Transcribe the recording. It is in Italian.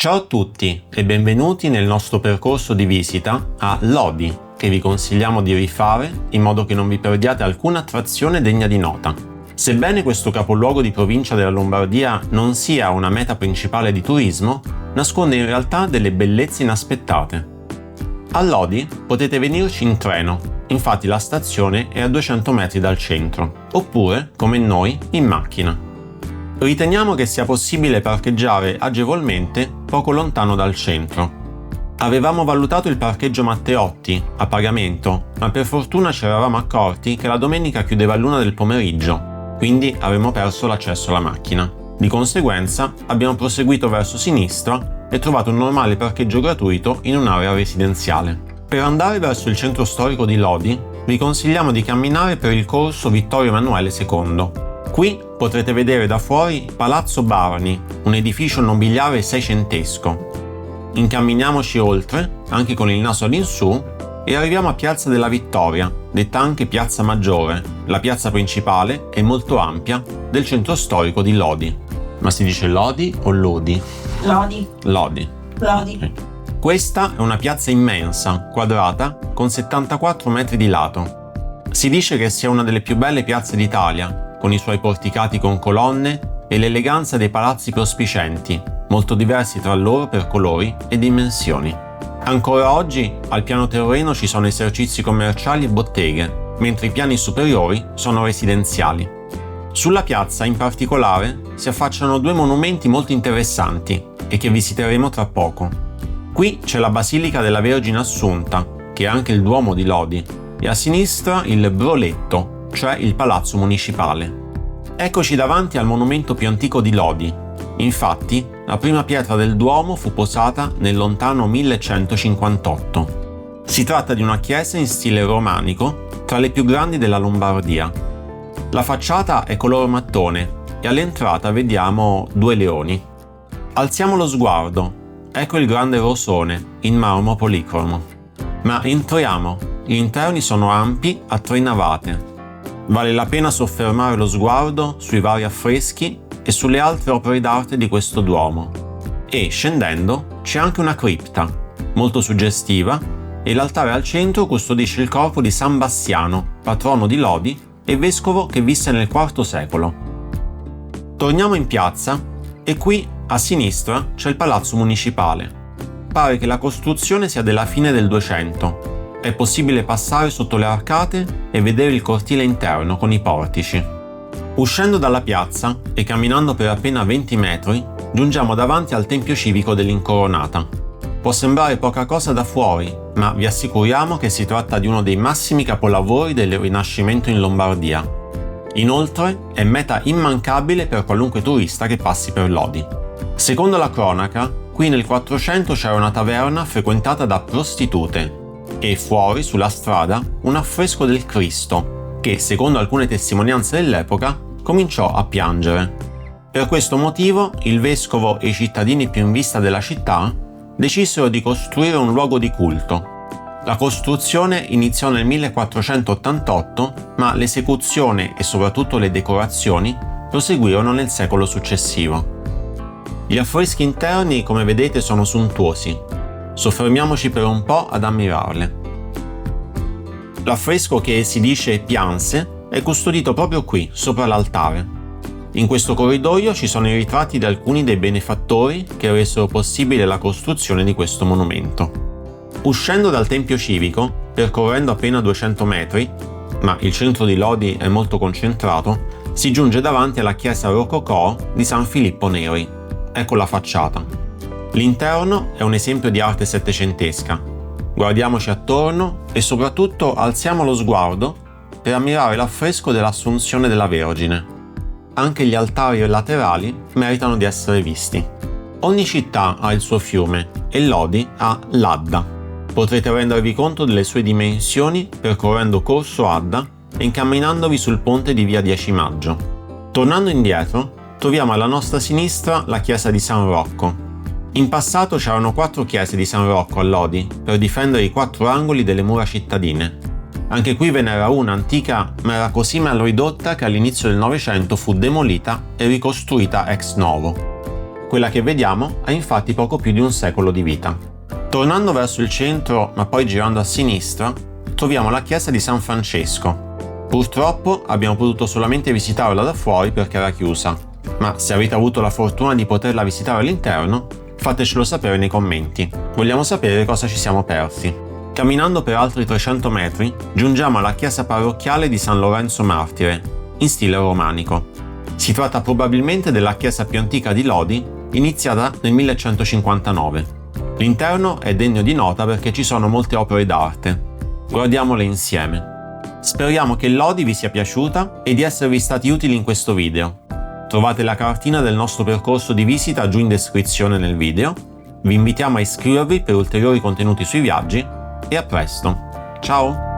Ciao a tutti e benvenuti nel nostro percorso di visita a Lodi, che vi consigliamo di rifare in modo che non vi perdiate alcuna attrazione degna di nota. Sebbene questo capoluogo di provincia della Lombardia non sia una meta principale di turismo, nasconde in realtà delle bellezze inaspettate. A Lodi potete venirci in treno, infatti la stazione è a 200 metri dal centro, oppure, come noi, in macchina. Riteniamo che sia possibile parcheggiare agevolmente poco lontano dal centro. Avevamo valutato il parcheggio Matteotti a pagamento, ma per fortuna ci eravamo accorti che la domenica chiudeva all'1 del pomeriggio, quindi avremmo perso l'accesso alla macchina. Di conseguenza abbiamo proseguito verso sinistra e trovato un normale parcheggio gratuito in un'area residenziale. Per andare verso il centro storico di Lodi vi consigliamo di camminare per il corso Vittorio Emanuele II. Qui potrete vedere da fuori Palazzo Barani, un edificio nobiliare seicentesco. Incamminiamoci oltre, anche con il naso all'insù, e arriviamo a Piazza della Vittoria, detta anche Piazza Maggiore, la piazza principale e molto ampia del centro storico di Lodi. Ma si dice Lodi o Lodi? Lodi. Lodi. Lodi. Questa è una piazza immensa, quadrata, con 74 metri di lato. Si dice che sia una delle più belle piazze d'Italia, con i suoi porticati con colonne e l'eleganza dei palazzi prospicenti, molto diversi tra loro per colori e dimensioni. Ancora oggi al piano terreno ci sono esercizi commerciali e botteghe, mentre i piani superiori sono residenziali. Sulla piazza in particolare si affacciano due monumenti molto interessanti e che visiteremo tra poco. Qui c'è la Basilica della Vergine Assunta, che è anche il Duomo di Lodi, e a sinistra il Broletto, cioè il Palazzo Municipale. Eccoci davanti al monumento più antico di Lodi. Infatti, la prima pietra del Duomo fu posata nel lontano 1158. Si tratta di una chiesa in stile romanico, tra le più grandi della Lombardia. La facciata è color mattone e all'entrata vediamo due leoni. Alziamo lo sguardo. Ecco il grande rosone, in marmo policromo. Ma entriamo. Gli interni sono ampi a 3 navate. Vale la pena soffermare lo sguardo sui vari affreschi e sulle altre opere d'arte di questo Duomo. E, scendendo, c'è anche una cripta, molto suggestiva, e l'altare al centro custodisce il corpo di San Bassiano, patrono di Lodi e vescovo che visse nel IV secolo. Torniamo in piazza e qui, a sinistra, c'è il Palazzo Municipale. Pare che la costruzione sia della fine del 200. È possibile passare sotto le arcate e vedere il cortile interno con i portici. Uscendo dalla piazza e camminando per appena 20 metri, giungiamo davanti al Tempio Civico dell'Incoronata. Può sembrare poca cosa da fuori, ma vi assicuriamo che si tratta di uno dei massimi capolavori del Rinascimento in Lombardia. Inoltre, è meta immancabile per qualunque turista che passi per Lodi. Secondo la cronaca, qui nel 400 c'era una taverna frequentata da prostitute, e fuori, sulla strada, un affresco del Cristo, che, secondo alcune testimonianze dell'epoca, cominciò a piangere. Per questo motivo, il vescovo e i cittadini più in vista della città decisero di costruire un luogo di culto. La costruzione iniziò nel 1488, ma l'esecuzione e soprattutto le decorazioni proseguirono nel secolo successivo. Gli affreschi interni, come vedete, sono sontuosi. Soffermiamoci per un po' ad ammirarle. L'affresco che si dice Pianse è custodito proprio qui, sopra l'altare. In questo corridoio ci sono i ritratti di alcuni dei benefattori che resero possibile la costruzione di questo monumento. Uscendo dal Tempio Civico, percorrendo appena 200 metri, ma il centro di Lodi è molto concentrato, si giunge davanti alla chiesa rococò di San Filippo Neri. Ecco la facciata. L'interno è un esempio di arte settecentesca. Guardiamoci attorno e soprattutto alziamo lo sguardo per ammirare l'affresco dell'Assunzione della Vergine. Anche gli altari laterali meritano di essere visti. Ogni città ha il suo fiume e Lodi ha l'Adda. Potrete rendervi conto delle sue dimensioni percorrendo Corso Adda e incamminandovi sul ponte di via 10 Maggio. Tornando indietro, troviamo alla nostra sinistra la chiesa di San Rocco. In passato c'erano 4 chiese di San Rocco a Lodi per difendere i 4 angoli delle mura cittadine. Anche qui ve n'era una antica, ma era così mal ridotta che all'inizio del Novecento fu demolita e ricostruita ex novo. Quella che vediamo ha infatti poco più di un secolo di vita. Tornando verso il centro, ma poi girando a sinistra, troviamo la chiesa di San Francesco. Purtroppo abbiamo potuto solamente visitarla da fuori perché era chiusa, ma se avete avuto la fortuna di poterla visitare all'interno, fatecelo sapere nei commenti. Vogliamo sapere cosa ci siamo persi. Camminando per altri 300 metri, giungiamo alla chiesa parrocchiale di San Lorenzo Martire, in stile romanico. Si tratta probabilmente della chiesa più antica di Lodi, iniziata nel 1159. L'interno è degno di nota perché ci sono molte opere d'arte. Guardiamole insieme. Speriamo che Lodi vi sia piaciuta e di esservi stati utili in questo video. Trovate la cartina del nostro percorso di visita giù in descrizione nel video. Vi invitiamo a iscrivervi per ulteriori contenuti sui viaggi e a presto. Ciao!